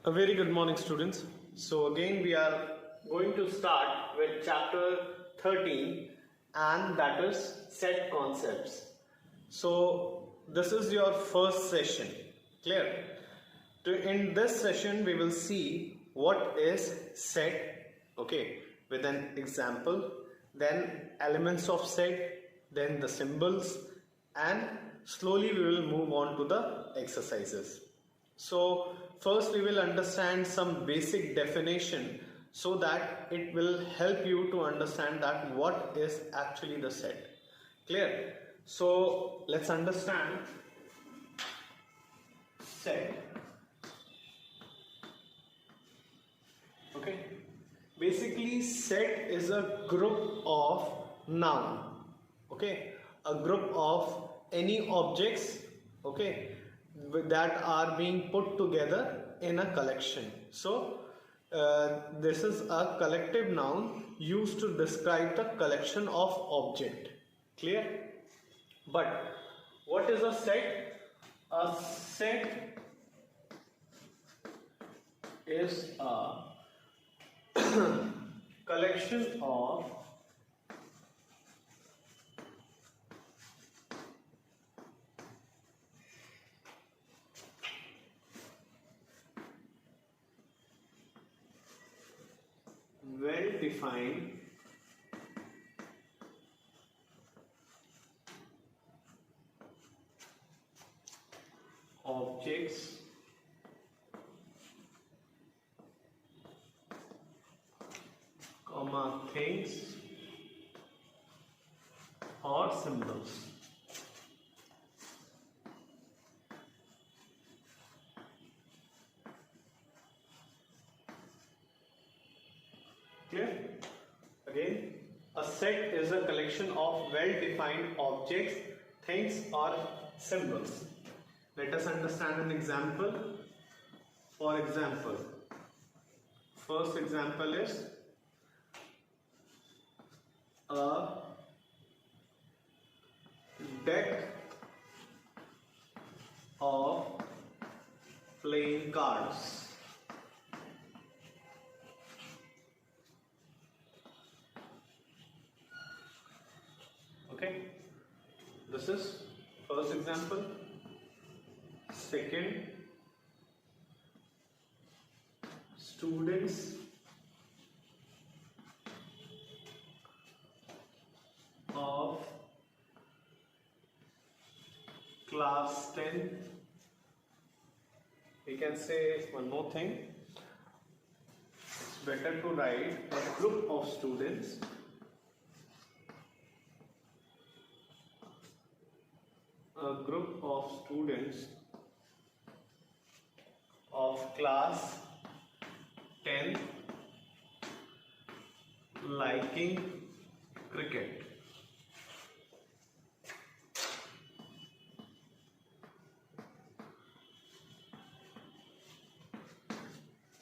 A very good morning, students. So again we are going to start with chapter 13, and that is set concepts. So this is your first session. Clear? In this session we will see what is set, okay, with an example, then elements of set, then the symbols, and slowly we will move on to the exercises. So first we will understand some basic definition so that it will help you to understand that what is actually the set. Clear? So let's understand set. Okay. Basically set is a group of noun. Okay. A group of any objects, okay, that are being put together in a collection. So this is a collective noun used to describe the collection of object. Clear? But what is a set? A set is a collection of well-defined objects things or symbols. Clear? Again, a set is a collection of well-defined objects, things or symbols. Let us understand an example. For example, first example is a deck of playing cards. Okay, this is first example. Second, students of class 10. We can say one more thing. It's better to write a group of students of class 10 liking cricket.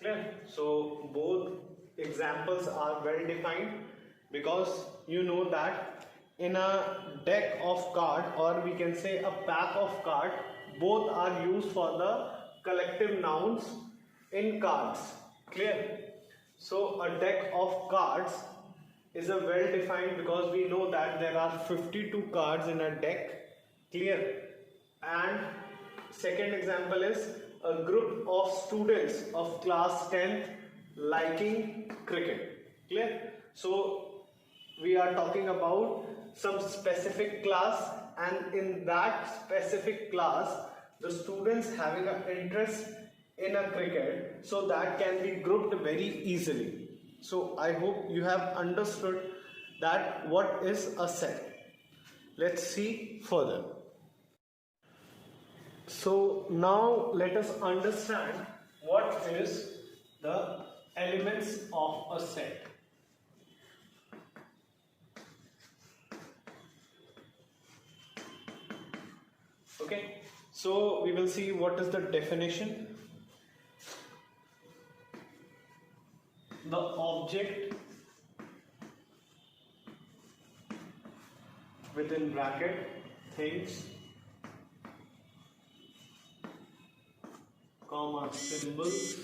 Clear? So both examples are well defined because you know that in a deck of card, or we can say a pack of card, both are used for the collective nouns in cards. Clear? So a deck of cards is a well defined because we know that there are 52 cards in a deck. Clear? And second example is a group of students of class 10 liking cricket. Clear? So we are talking about some specific class, and in that specific class the students having an interest in a cricket, so that can be grouped very easily. So I hope you have understood that what is a set. Let's see further. So now let us understand what is the elements of a set. Okay, so we will see what is the definition. The object within bracket things comma symbols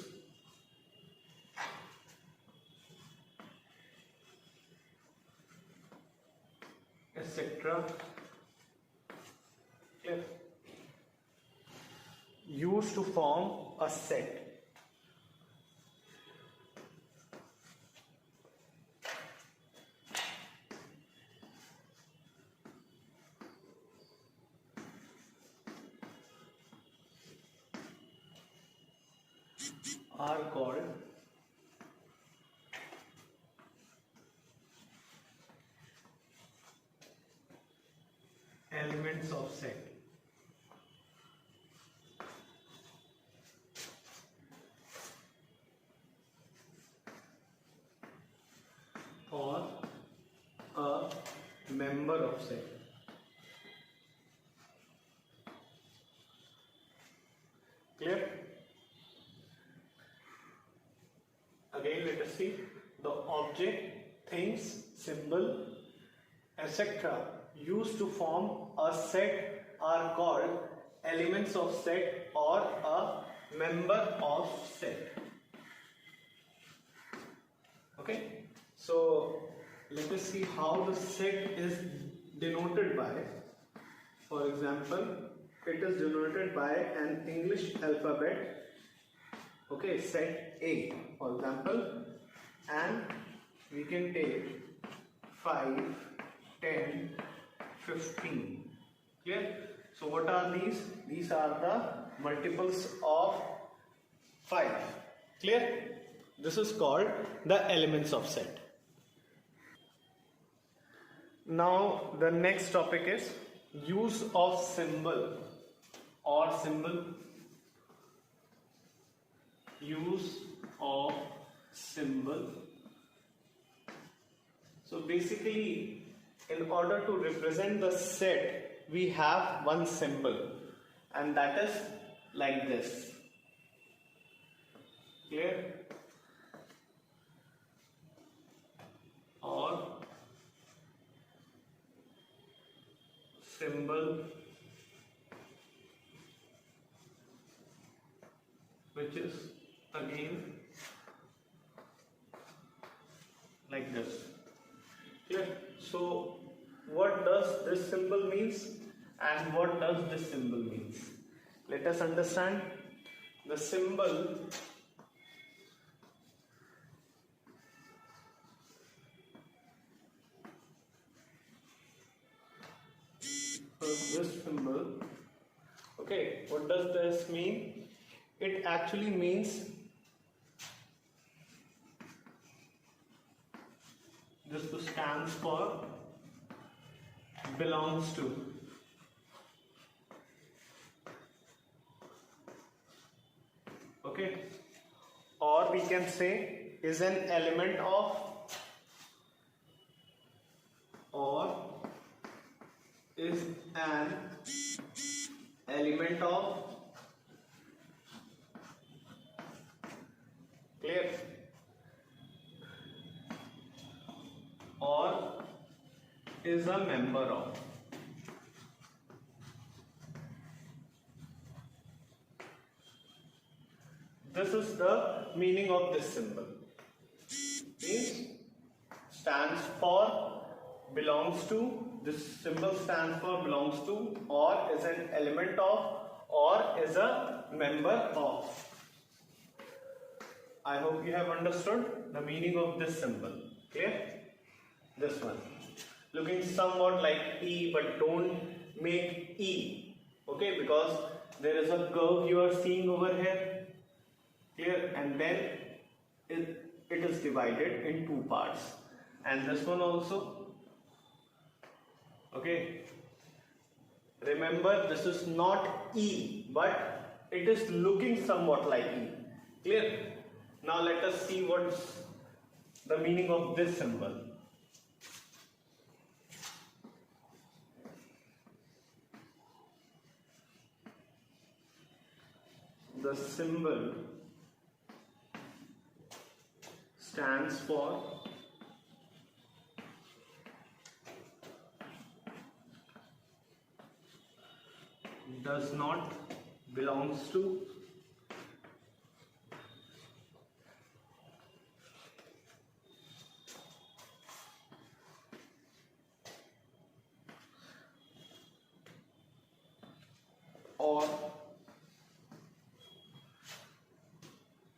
a set. Are called elements of set. Or a member of set. Clear? Again, let us see. The object, things, symbol, etc. used to form a set are called elements of set or a member of set. Okay, so let us see how the set is denoted by. For example, it is denoted by an English alphabet. Okay, set A, for example, and we can take 5, 10, 15. Clear? So what are these? These are the multiples of 5. Clear? This is called the elements of set. Now the next topic is use of symbol or symbol. Use of symbol. So basically, in order to represent the set, we have one symbol, and that is like this. Clear? Or symbol which is again like this. Clear? So what does this symbol means and what does this symbol means? Let us understand. The symbol this symbol, okay, what does this mean? It actually means this stands for belongs to. Okay, or we can say is an element of, or is an element of. Clear? Or is a member of. This is the meaning of this symbol. Means stands for, belongs to. This symbol stands for belongs to, or is an element of, or is a member of. I hope you have understood the meaning of this symbol. Clear? This one. Looking somewhat like E, but don't make E. Okay, because there is a curve you are seeing over here. Clear? And then it is divided in two parts. And this one also. Okay. Remember, this is not E, but it is looking somewhat like E. Clear? Now let us see what's the meaning of this symbol. The symbol stands for does not, belongs to, or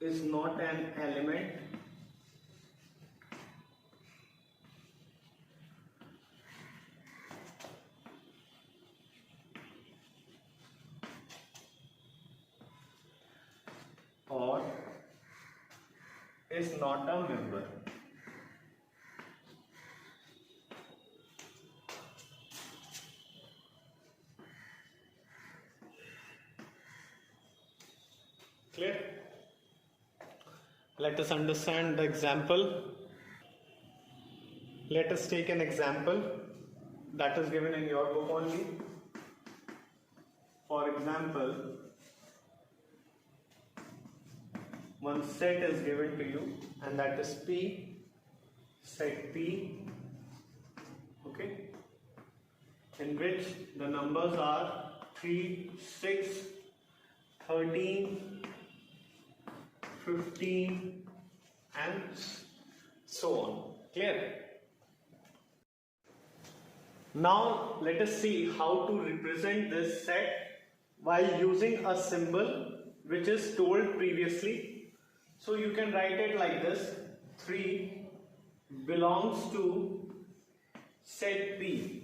is not an element or is not a member. Clear? Let us understand the example. Let us take an example that is given in your book only. For example, one set is given to you and that is P, set P, okay, in which the numbers are 3, 6, 13, 15 and so on. Clear? Now let us see how to represent this set while using a symbol which is told previously. So you can write it like this: 3 belongs to set P.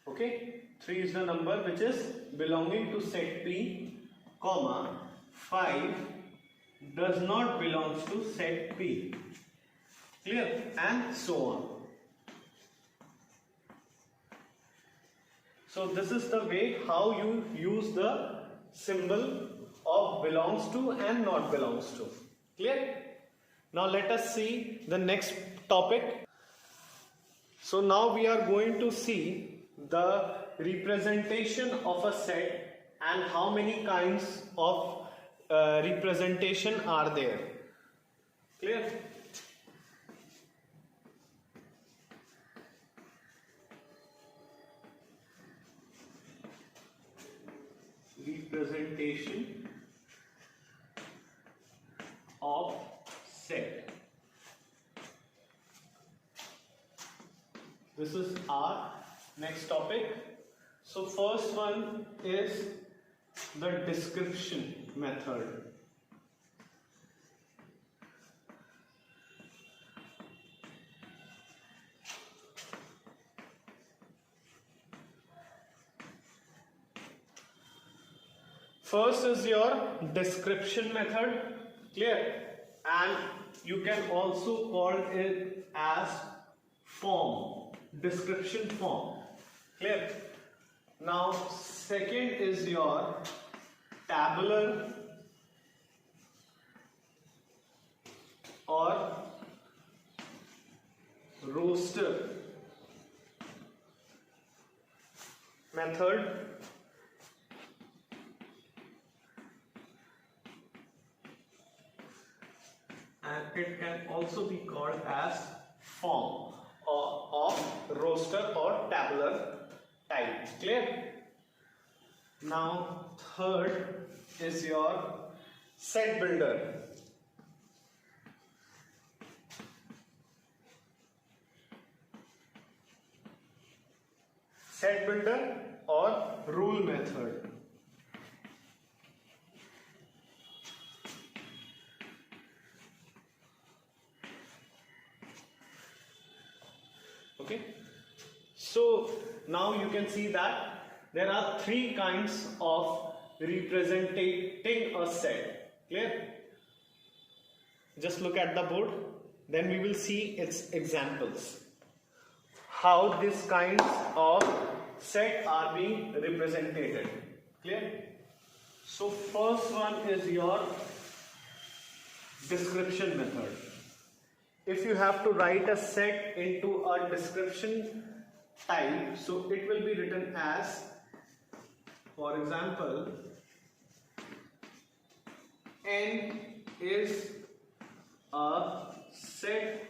Okay, 3 is the number which is belonging to set P, comma 5 does not belongs to set P. Clear? And so on. So this is the way how you use the symbol of belongs to and not belongs to. Clear? Now let us see the next topic. So now we are going to see the representation of a set and how many kinds of representation are there. Clear? Representation of set. This is our next topic. So first one is the description method. First is your description method. Clear? And you can also call it as form, description form. Clear? Now second is your tabular or roster method. And it can also be called as form or of roster or tabular type. Clear? Now third is your set builder. Set builder or rule method. Okay, so now you can see that there are 3 kinds of representing a set. Clear? Just look at the board, then we will see its examples. How these kinds of set are being represented. Clear? So first one is your description method. If you have to write a set into a description type, so it will be written as, for example, n is a set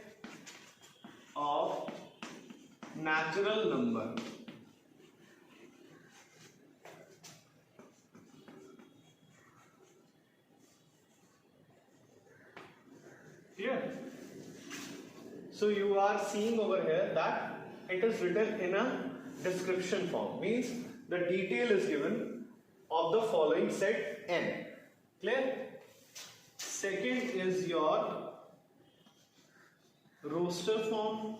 of natural number. Clear? So you are seeing over here that it is written in a description form, means the detail is given of the following set n. Clear? Second your roster form,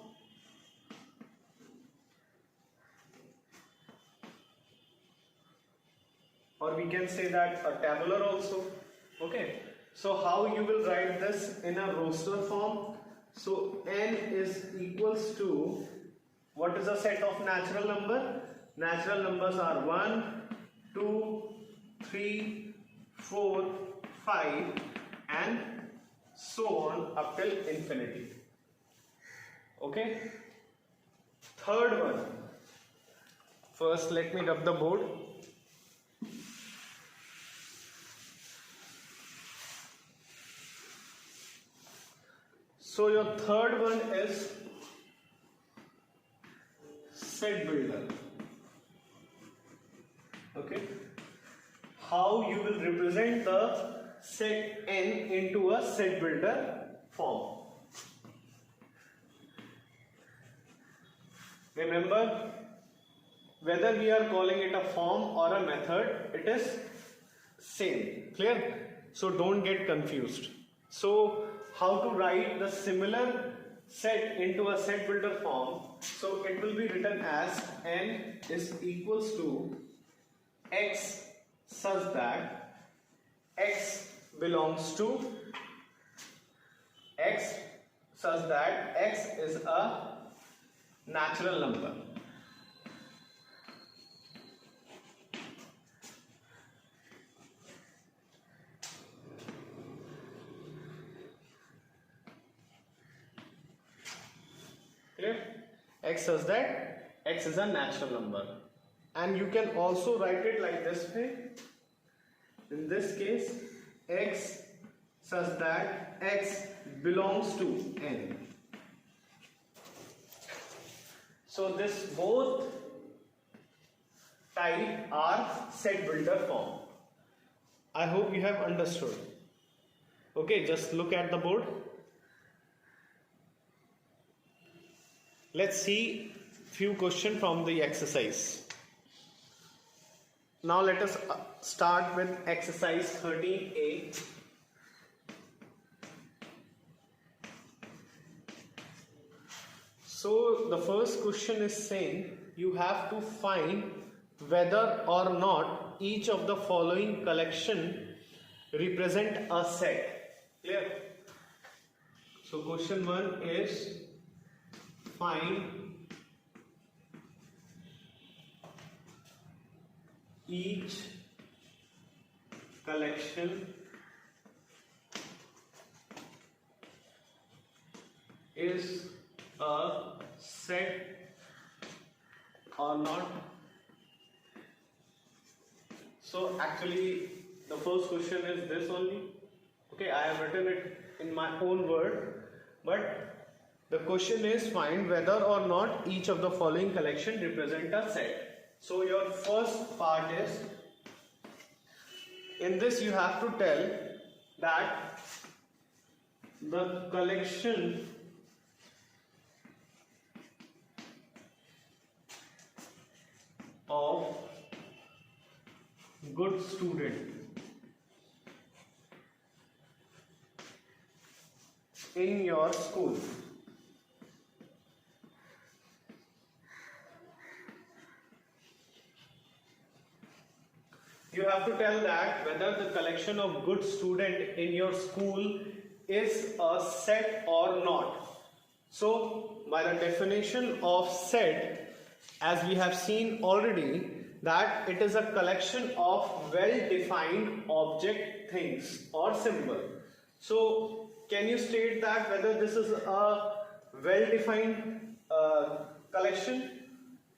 or we can say that a tabular also. Okay, so how you will write this in a roster form? So n is equals to, what is a set of natural number? Natural numbers are 1, 2, 3, 4, 5 and so on up till infinity. Okay, third one. First let me rub the board. So your third one is set builder. Okay, how you will represent the set n into a set builder form. Remember, whether we are calling it a form or a method, it is same. Clear? So don't get confused. So how to write the similar set into a set builder form? So it will be written as n is equals to x such that x belongs to x such that x is a natural number. Clear? X such that x is a natural number. And you can also write it like this way. In this case, x such that x belongs to n. So this both type are set builder form. I hope you have understood. Okay, just look at the board. Let's see few questions from the exercise. Now let us start with exercise 13A. So the first question is saying you have to find whether or not each of the following collection represent a set. Clear? So question 1 is find each collection is a set or not. So actually the first question is this only. Okay, I have written it in my own word, but the question is find whether or not each of the following collection represent a set. So your first part is, in this you have to tell that the collection of good student in your school you have to tell that whether the collection of good student in your school is a set or not. So by the definition of set, as we have seen already, that it is a collection of well-defined object, things or symbol. So can you state that whether this is a well-defined collection?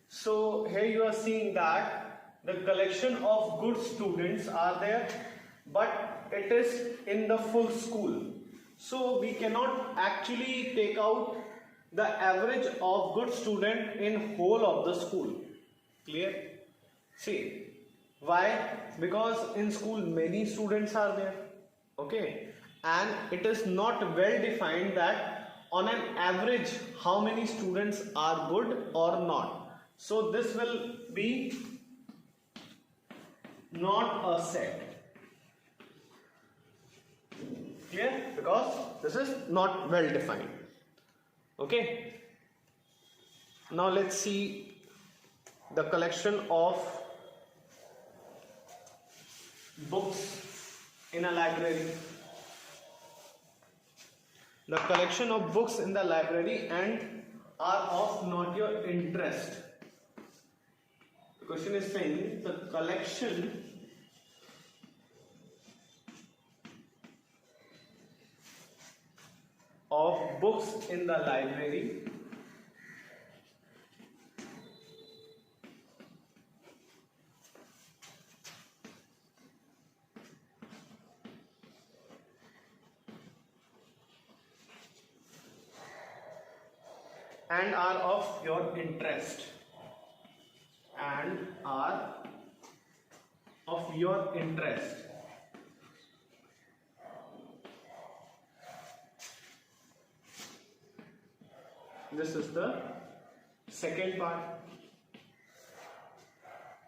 So here you are seeing that the collection of good students are there, but it is in the full school. So we cannot actually take out the average of good student in whole of the school. Clear? See, why? Because in school many students are there. Okay, and it is not well defined that on an average how many students are good or not. So this will be not a set. Clear? because this is not well defined. Okay. Now let's see the collection of books in a library. The collection of books in the library and are of not your interest. The question is saying the collection of books in the library and are of your interest This is the second part.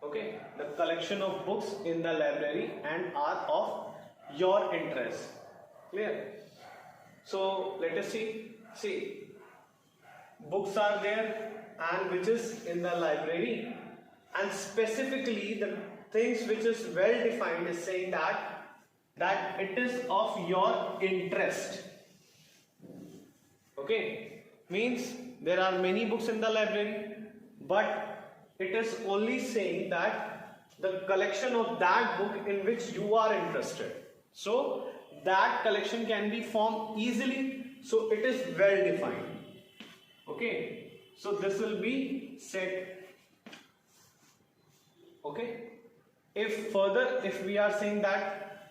Okay, the collection of books in the library and are of your interest. Clear? So let us see, books are there and which is in the library, and specifically the things which is well defined is saying that it is of your interest. Okay, means there are many books in the library, but it is only saying that the collection of that book in which you are interested. So that collection can be formed easily, so it is well defined. Okay, so this will be set. Okay, if we are saying that,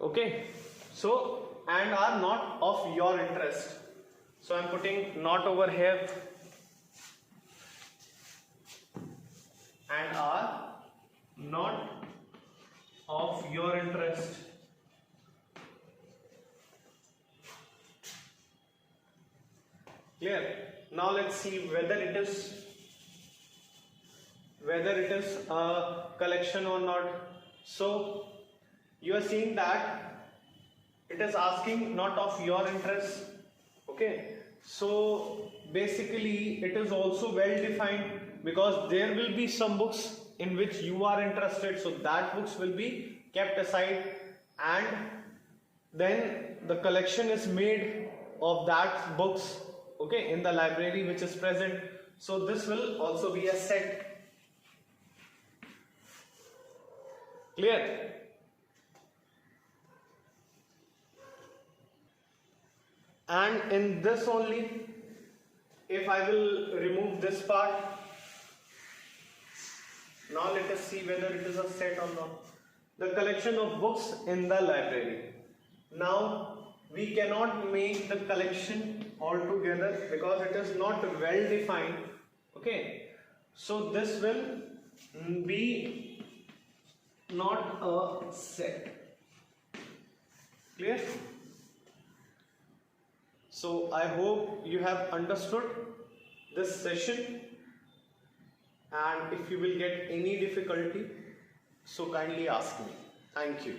okay, so and are not of your interest, so I am putting not over here, and are not of your interest. Clear? Now let's see whether it is a collection or not. So you are seeing that it is asking not of your interest. Okay, so basically it is also well defined, because there will be some books in which you are interested, so that books will be kept aside, and then the collection is made of that books, okay, in the library which is present. So this will also be a set. Clear? And in this only, if I will remove this part, now let us see whether it is a set or not. The collection of books in the library. Now we cannot make the collection altogether because it is not well defined. Okay, so this will be not a set. Clear? So I hope you have understood this session, and if you will get any difficulty, so kindly ask me. Thank you.